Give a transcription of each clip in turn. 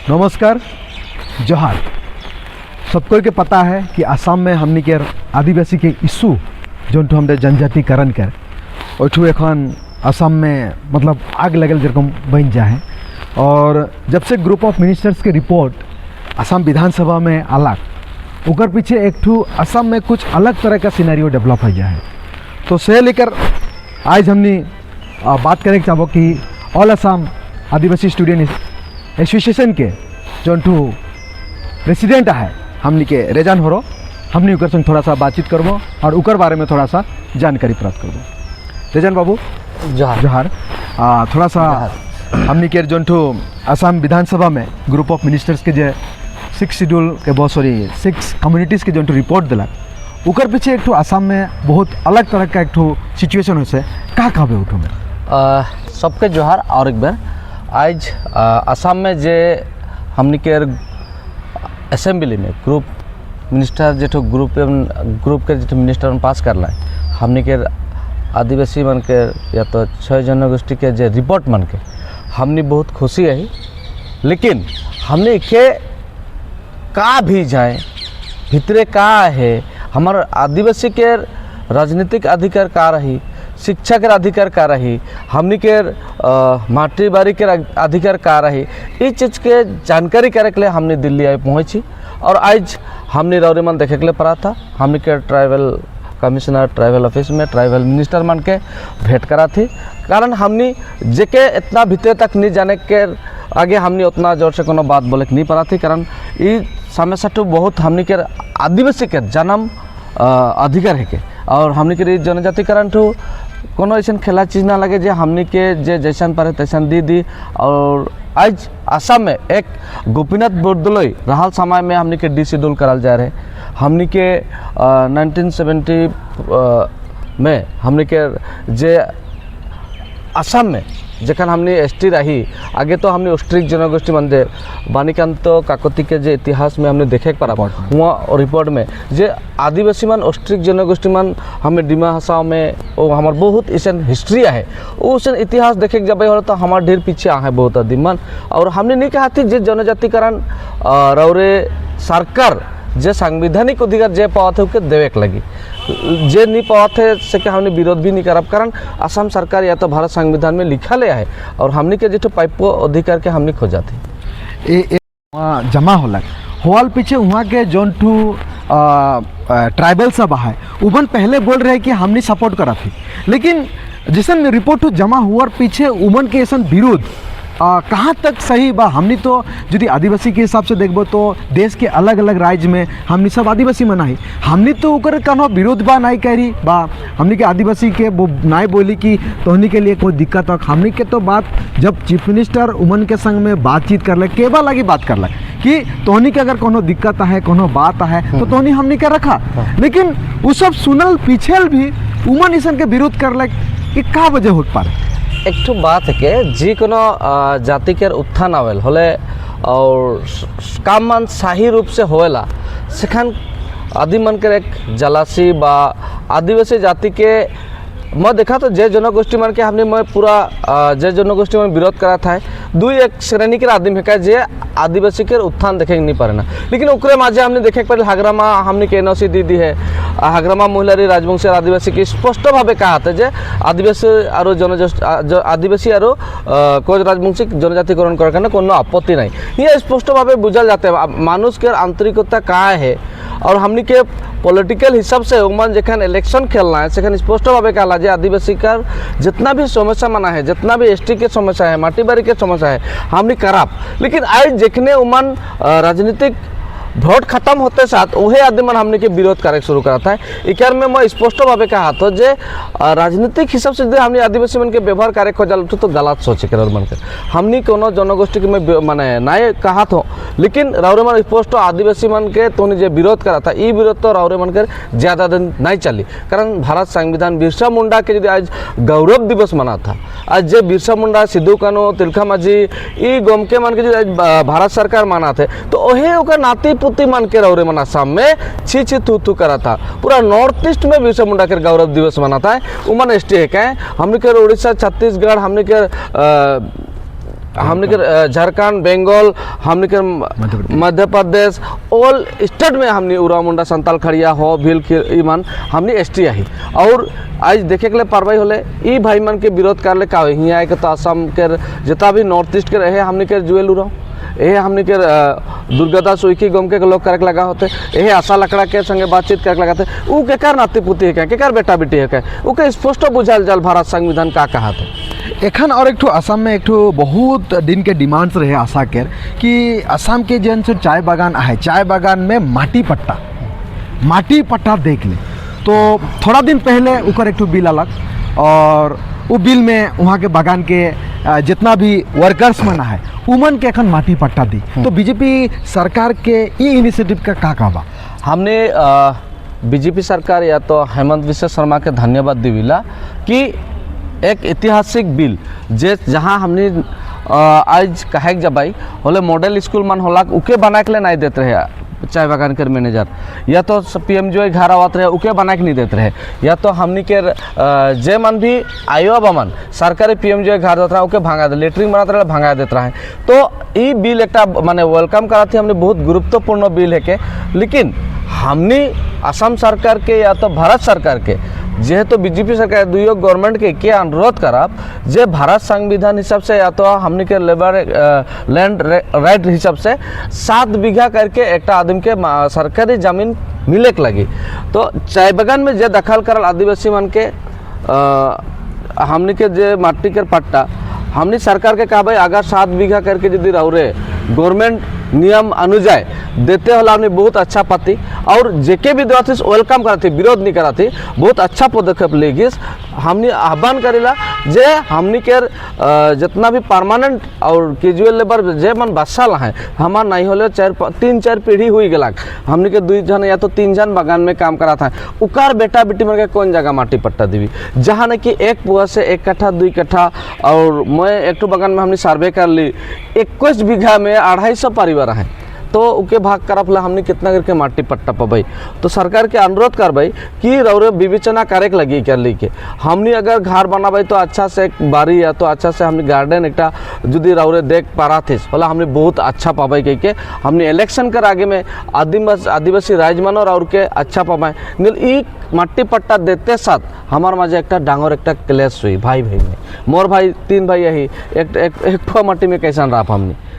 नमस्कार जोहार। सबको के पता है कि असम में हमनी के आदिवासी के इशू जो हमने जनजातिकरण कर ओठू एखन असम में मतलब आग लगल जरकम बन जाए। और जब से ग्रुप ऑफ मिनिस्टर्स के रिपोर्ट असम विधानसभा में अलग उकर पीछे एक ठू असम में कुछ अलग तरह का सिनेरियो डेवलप हो जाए। तो से लेकर आज हमने बात करें चाहो कि ऑल असम आदिवासी स्टूडेंट एसोसिएशन के जो प्रेसिडेंट है हमनी के रेजान होरो, हमनी उकर संग थोड़ा सा बातचीत करबो और उकर बारे में थोड़ा सा जानकारी प्राप्त करबो। रेजान बाबू जोहार। थोड़ा सा हमनी के जो असम विधानसभा में ग्रुप ऑफ मिनिस्टर्स के जो 6 शेड्यूल के बहुत 6 कम्युनिटीज़ के जो रिपोर्ट दिलक उकर पीछे एक असम में बहुत अलग तरह का एक सिचुएशन हो से का कहबे उठो में। सबके जोहार। और एक बार आज असम में जे हमनी के असेंबली में ग्रुप मिनिस्टर जो ग्रुप के जो मिनिस्टर पास करला हमनी के आदिवासी मन के या तो 6 जनगोष्ठी के जो रिपोर्ट मन के हमनी बहुत खुशी है। लेकिन हमने के का भी जाए भितरे का है हमार आदिवासी के राजनीतिक अधिकार का रही, शिक्षा के अधिकार का रही, हमनी के माटी बाड़ी के अधिकार का रही, इस चीज़ के जानकारी करे के लिए हमने दिल्ली आए पहुँची। और आज हमने रौरीमन देखे के लिए पड़ा था। हमने के ट्राइबल कमिश्नर ट्राइबल ऑफिस में ट्राइबल मिनिस्टर मन के भेंट करा थी। कारण हमने जेके इतना भीतर तक नहीं जाने के आगे हमने उतना जोर से कोनो बात बोले नहीं पड़ा थी। कारण ये समस्या तो बहुत हमने के आदिवासी के जन्म अधिकार है के और हमने के जनजातिकरण तो कोनो ऐसा खेला चीज़ ना लगे जे हमने के जे जैसन पारे तैसन दी। और आज असम में एक गोपीनाथ बोरदोलोई रहल समय में हमने के डी शेड्यूल कराल जा रहे। हमने के 1970 में हमने के जे असम में जखन हमने एसटी रही आगे तो हमने ऑस्ट्रिक जनगोष्ठी मंदिर बानीकांत काकती के जे इतिहास में हमने देखे पड़ा हुआ रिपोर्ट में जे आदिवासी मन ऑस्ट्रिक जनगोष्ठी मन हमें डिमा हसाओं में वो हमार बहुत ऐसा हिस्ट्री है उस इतिहास देखे जब हो तो हमार ढेर पीछे आ है बहुत आदिमन। और हमने नहीं कहा थी जे जनजातिकरण रौरे सरकार जे संवैधानिक अधिकार जे पावत है देवे के लगी जे नहीं पावत है से के हमने विरोध भी नहीं करब। कारण असम सरकार या तो भारत संविधान में लिखा ले है और हमने के जो पाइपो अधिकार के हमने खोजा थी जमा होल पीछे वहाँ के जोन टू ट्राइबल सब है उबन पहले बोल रहे कि हमने सपोर्ट करा थी। लेकिन जैसन रिपोर्ट जमा हुआ पीछे उमन के ऐसा विरोध कहाँ तक सही बा। हमनी तो यदि आदिवासी के हिसाब से देखबो तो देश के अलग अलग राज्य में हमनी सब आदिवासी मनाही हमनी तो उकर कनो विरोध बा नहीं करी बा। हमनी के आदिवासी के नहीं बोली कि तोहनी के लिए कोई दिक्कत हो। हमनी के तो बात जब चीफ मिनिस्टर उमन के संग में बातचीत कर ले केबा लगी बात कर ले कि तोहनी के अगर कोनो दिक्कत है कोनो बात है तो तोहनी हमनी के रखा। लेकिन वो सब सुनल पीछे भी उमन ईसन के विरोध कर ले कि का वजह हो पारे। एक तो बात है कि जी कोनो जाति के उत्थान आवेल होले और काम मन सही रूप से होएला सेखान आदि मन के एक जलासी बा आदिवासी जाति के मैं देखा तो जे जनगोष्ठी मन के हमने मैं पूरा जे जनगोष्ठी में विरोध करा था दुई एक श्रेणी के आदमी है जे आदिवासी के उत्थान देखे नहीं पारे ना। लेकिन ओकरे माझे हमने देखे पड़े हाग्रामा हमने के एनओसी दी है हाग्रामा महिलारी राजवंशी और आदिवासी की स्पष्ट भावे कहा था जे आदिवासी और आदिवासी और कोच राजवंशी जनजातिकरण कर कोनो आपत्ति नहीं। ये स्पष्ट भावे बुझल जाते हैं मानुष के आंतरिकता का है। और हमने के पॉलिटिकल हिसाब से उमन जखन इलेक्शन खेलना है सेखन स्पष्ट भावे कहला जे आदिवासी का जितना भी समस्या मना है जितना भी एसटी के समस्या है माटी बाड़ी के समस्या है हमने कराब। लेकिन आज जखने उमन राजनीतिक वोट खत्म होते साथ वही आदमी मन हमने के विरोध करे शुरू कराता है। इकर में मैं स्पष्ट भावे कहा तो जे राजनीतिक हिसाब से हमने आदिवासी मन के व्यवहार करे खोजल तो गलत सोचे कर मन के हमने कोनो जनगोष्ठी के में माने नहीं कहा तो। लेकिन रौरे मन स्पष्ट आदिवासी मन के तो जे विरोध करा था ये विरोध तो रौरे मन के ज़्यादा दिन नहीं चली। कारण भारत संविधान बिरसा मुंडा के यदि आज गौरव दिवस मना था आज जे बिरसा मुंडा सिद्धू कानू तिलका माझी ये गम के मन के आज भारत सरकार माना थे तो वही नाती पुती मान के रौरे मन असम में छी छी थू थू करा था। पूरा नॉर्थ ईस्ट में बिरसा मुंडा के गौरव दिवस मनाता है उमन एसटी है क्या हमने के उड़ीसा छत्तीसगढ़ हमने के हमने के झारखंड, बंगाल, हमने के मध्य प्रदेश ऑल स्टेट में हमने उरा मुंडा संताल खड़िया हो भील ईमान हमने एसटी आई और आज देखे के लिए पारवाई होले ई भाई मन के विरोध कर ले का हिया आए के तो असम के जितना भी नॉर्थ ईस्ट के रहे हमने के जुएल उरा ये हमने के दुर्गादास उइकी गम के लोग करके लगा होते ये आशा लकड़ा के संगे बातचीत करके लगाते उ के कार नाती पुती है के कार बेटा बेटी है के उ के स्पष्ट बुझाल जल भारत संविधान का कहा था। एखन और एक ठो असम में एक ठो बहुत दिन के डिमांड्स रहे आशा के कि असम के जन से चाय बागान है चाय बागान में माटी पट्टा देख ले तो थोड़ा दिन पहले ऊपर एक ठो बिल अलग और वो बिल में वहाँ के बागान के जितना भी वर्कर्स मना है उमन के अखन माटी पट्टा दी तो बीजेपी सरकार के ये इनिशिएटिव का बा हमने बीजेपी सरकार या तो हेमंत विश्व शर्मा के धन्यवाद दिविला कि एक ऐतिहासिक बिल जे जहाँ हमने आज कहे जबाई होले मॉडल स्कूल मन होला उके बना के नहीं देते रहे चाय बागान के मैनेजर या तो PMJ घर आवत रहे उके बना के नहीं देते रहे या तो हमनी के जे मन भी आयो बमन सरकारी PMJ घर देते रहा उके भांगा दे लेटरिंग बनाते रहे भांगा देते रहे तो ये बिल एक माने वेलकम करा थी हमने बहुत गुरुत्वपूर्ण बिल है के लेकिन हमने असम सरकार के या तो भारत सरकार के जेहेतु बीजेपी सरकार दुइयो गवर्नमेंट के क्या अनुरोध करब जे भारत संविधान हिसाब से या तो हमने के लेबर लैंड राइट हिसाब से 7 बीघा करके एक आदमी के सरकारी जमीन मिले के लगी तो चाय बागान में जे दखल करल आदिवासी मन के हमने के जे माटी के पट्टा हमने सरकार के कहा भाई अगर 7 बीघा करके यदि रौरे गवर्नमेंट नियम अनुजाय देते होला हमने बहुत अच्छा पाती और जेके भी देवा थी वेलकम करा थी विरोध नहीं करा थी बहुत अच्छा पदक्षेप लेगी हमने आह्वान करेला जे हमने के जितना भी परमानेंट और कैजुअल लेबर जे मन बसाल है हमार नहीं होले 3-4 पीढ़ी हुई गलाक हमने के 2 जन या तो 3 जन बागान में काम करा था उकार बेटा बेटी मन के कौन जगह माटी पट्टा देवी जहाँ न कि 1 पुआ से 1 कट्ठा 2 कट्ठा और मैं एक बागान में हमने सर्वे कर ली 21 बीघा में 250 परिवार है तो उके भाग करप ला हमने कितना करके माटी पट्टा पबाई तो सरकार के अनुरोध करबाई कि रौरे विवेचना करे के लगी कर ली के हमने अगर घर बनाबाई तो अच्छा से एक बारी या तो अच्छा से हमने गार्डन एक जुदी रौरे देख पारा थे बोला हमने बहुत अच्छा पाबाई कह के हमने इलेक्शन कर आगे में आदिवासी राजमान और के अच्छा पाबाई नील ई माटी पट्टा देते साथ हमार माजे एक डांगर एक क्लेश हुई भाई भाई में मोर भाई 3 भाई यही एक माटी में कैसा रहा हमने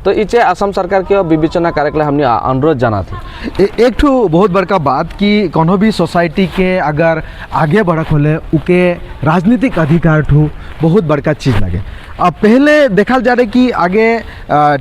तो इचे असम सरकार के विवेचना करे के लिए हमने अनुरोध जाना थी। एक ठो बहुत बड़का बात कि कोनो भी सोसाइटी के अगर आगे बढ़क होले उके राजनीतिक अधिकार ठो बहुत बड़का चीज़ लगे। अब पहले देखा जा रहे कि आगे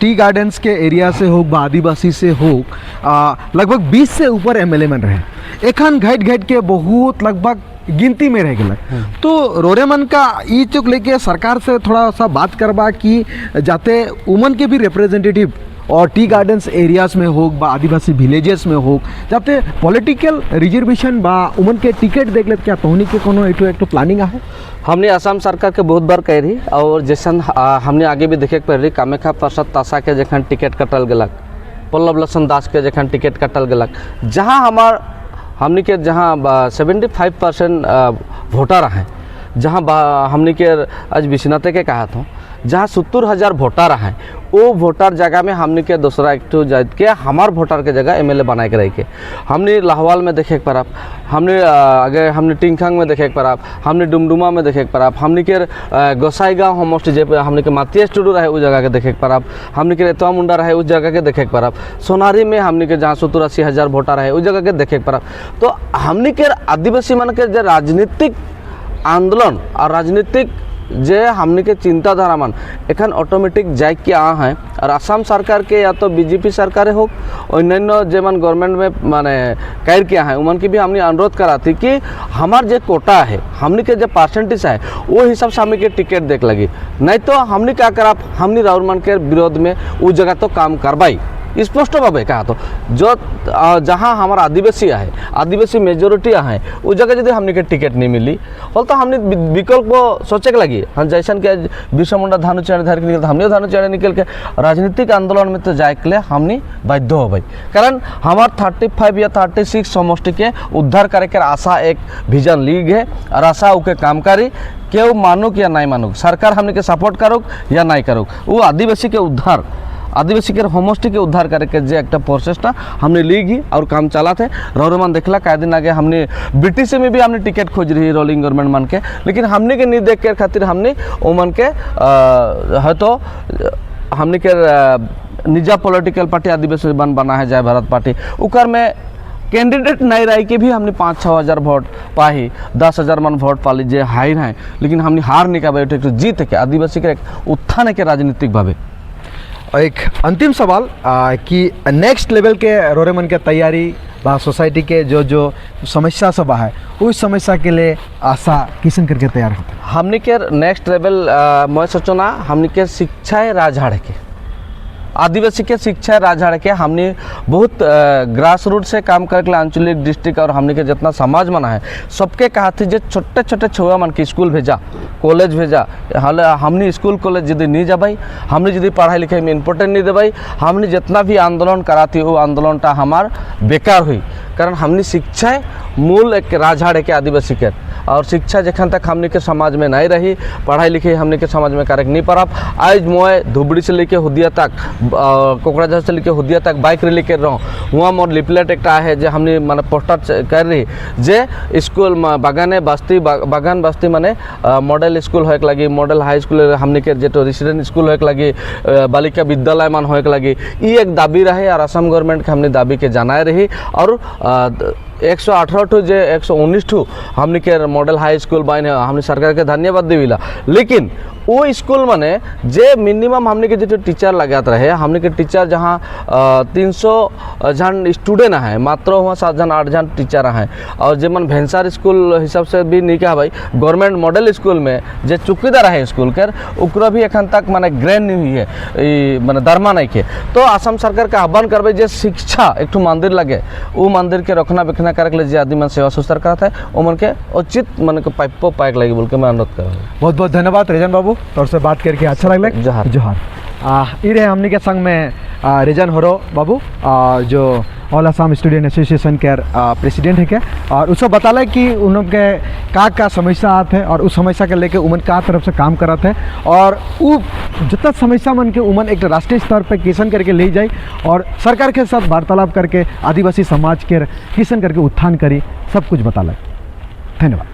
टी गार्डन्स के एरिया से हो आदिवासी से हो लगभग 20 से ऊपर MLA मन रहे एखन घट के बहुत लगभग गिनती में रह गया तो रोरे मन का ई चुक लेके सरकार से थोड़ा सा बात करबा कि जाते उमन के भी रिप्रेजेंटेटिव और टी गार्डन्स एरियाज में हो बा आदिवासी विलेजेस में हो जाते पॉलिटिकल रिजर्वेशन बा उमन के टिकट देख ले क्या तोहनी के कोनो एक तो प्लानिंग है हमने असम सरकार के बहुत बार कह रही और जैसन हमने आगे भी देखे पड़ रही कामाख्या प्रसाद तासा के जखन टिकट कटल गलक पल्लव लोचन दास के जखन टिकट कटल गलक जहाँ हमार हमने के जहाँ 75% वोटर हैं जहाँ हमने के आज विश्वनाथ के कहा था जहाँ 70,000 वोटर हैं वो वोटर जगह में हमने के दूसरा एक तो जात के हमार वोटर के जगह MLA बना के रह के हमने लाहौल में देखे के पड़ाब हमने अगर हमने टिंगखंग में देखे के पड़ाब हमने डुमडुमा में देखे के पड़ाब हमने के गोसाईगांव होमस्ट जे हमने के मातिया स्टूडियो रहे उस जगह के देखे के पड़ाब हमने के रेतवा मुंडा रहे उस जगह के देखे के पड़ाब सोनारी में हमने के जहाँ 70-80,000 वोटर रहे उस जगह के देखे के पड़ाब तो हमने के आदिवासी मन के राजनीतिक आंदोलन और राजनीतिक जे हमने के चिंताधारा मन एखन ऑटोमेटिक जाए के आ हैं और असम सरकार के या तो बीजेपी सरकार हो अन्य जे मन गवर्नमेंट में माने कैर किया है उमन की भी हमने अनुरोध करा थी कि हमार जे कोटा है हमने के जो परसेंटेज है वो हिसाब से हमने के टिकट देख लगी नहीं तो हमने क्या करा हमने राहुल मन के विरोध में उस जगह तो काम करवाई स्पष्ट भावे कहा तो जो जहाँ हमारा आदिवासी है आदिवासी मेजोरिटी है उस जगह यदि हमने के टिकट नहीं मिली बोल तो हमने विकल्प सोचे के लगी हम जैसन के बिरसा मुंडा धानु चढ़े धर के निकल हमने धानु चढ़े निकल के राजनीतिक आंदोलन में तो जाए के लिए हमने बाध्य हो भाई कारण हमार 35 या 36 समष्टि के उद्धार करे के आशा एक विजन लीग है और आशा उके कामकारी केव मानुक या नहीं मानुक सरकार हमने के सपोर्ट करुक या नहीं करुक वो आदिवासी के उद्धार आदिवासी के होमस्टे के उद्धार करे के जे एक प्रोसेसटा हमने लीग ही और काम चला थे रौरमान देखला कई दिन आगे हमने बीटीसी में भी हमने टिकट खोज रही रोलिंग गवर्नमेंट मान के लेकिन हमने के नहीं देख के खातिर हमने वो मन के है तो हमने के निजा पॉलिटिकल पार्टी आदिवासी बना है जय भारत पार्टी उकर में कैंडिडेट नहीं रही के भी हमने 5-6 हज़ार वोट पाही 10,000 मन वोट पा लीजिए हाई है लेकिन हमने हार नहीं का तो जीत के आदिवासी के उत्थान के राजनीतिक भावे। एक अंतिम सवाल कि नेक्स्ट लेवल के रोरेमन के तैयारी बा सोसाइटी के जो समस्या सब है उस समस्या के लिए आशा किसन करके तैयार होते हमने के नेक्स्ट लेवल मैं सोचना हमने के शिक्षा है राजहाड़ के आदिवासी के शिक्षा राजहाड़ के हमने बहुत ग्रास रूट से काम करके आंचलिक डिस्ट्रिक्ट और हमने के जितना समाज मना है सबके कहा थी जो छोटे छोटे छुआ मन के स्कूल भेजा कॉलेज भेजा हाल हमने स्कूल कॉलेज यदि नहीं जाबाई हमने यदि पढ़ाई लिखाई में इम्पोर्टेंट नहीं देबाई हमने जितना भी आंदोलन करा थी वो आंदोलनटा हमार बेकार हुई कारण हमने शिक्षा मूल एक राजहाड़ के आदिवासी के और शिक्षा जखन तक हमने के समाज में नहीं रही पढ़ाई लिखाई हमने के समाज में कार्य नहीं पड़ा आज मैं धुबड़ी से लेके हुदिया तक कोकराझार से लेके हुदिया तक बाइक रैली कर रहा हूँ वहाँ मोर लिपलेट एक है जो हमने माने पोस्टर कर रही जे स्कूल बागाने बागान बस्ती माने मॉडल स्कूल होए लगी मॉडल हाई स्कूल हमने के जो रेसिडेंट स्कूल होए लगी बालिका विद्यालय मान होए लगी ये एक दाबी रहे और असम गवर्नमेंट के हमने दाबी के जनाए रही और 118 ठू जे 119 ठू हमने के मॉडल हाई स्कूल बाइन हमने सरकार के धन्यवाद देविला लेकिन वो स्कूल माने जे मिनिमम हमने के जो टीचर लगात रहे हमने के टीचर जहाँ 300 जन स्टूडेंट है मात्र वहाँ 7 जन 8 जन टीचर हैं और जे मन भेंसार स्कूल हिसाब से भी नहीं कहा भाई गवर्नमेंट मॉडल स्कूल में जे चौकीदार है स्कूल के उकरा भी एखन तक माने ग्रैंड नहीं हुई है माने दरमा नहीं के तो असम सरकार का आह्वान करबे जे शिक्षा एक मंदिर लगे वो मंदिर के रखना बेखना करे ले जे आदि मन सेवा सुस्तर करता है वो मन के उचित मन के पाइपो पाइक लगी बोल के मैं अनुरोध कर बहुत बहुत धन्यवाद रेजन बाबू तौर से बात करके अच्छा लगल जोहार जोहार ये रहे हमने के संग में रेजन होरो बाबू जो ऑल असम स्टूडेंट एसोसिएशन के प्रेसिडेंट है क्या और उसको बताला कि उनके का समस्या आते हैं और उस समस्या के लेके उमन का तरफ से काम करते हैं और वो जितना समस्या मन के उमन एक राष्ट्रीय स्तर पर किसन करके ले जाए और सरकार के साथ वार्तालाप करके आदिवासी समाज के किसन करके उत्थान करी सब कुछ बताला। धन्यवाद।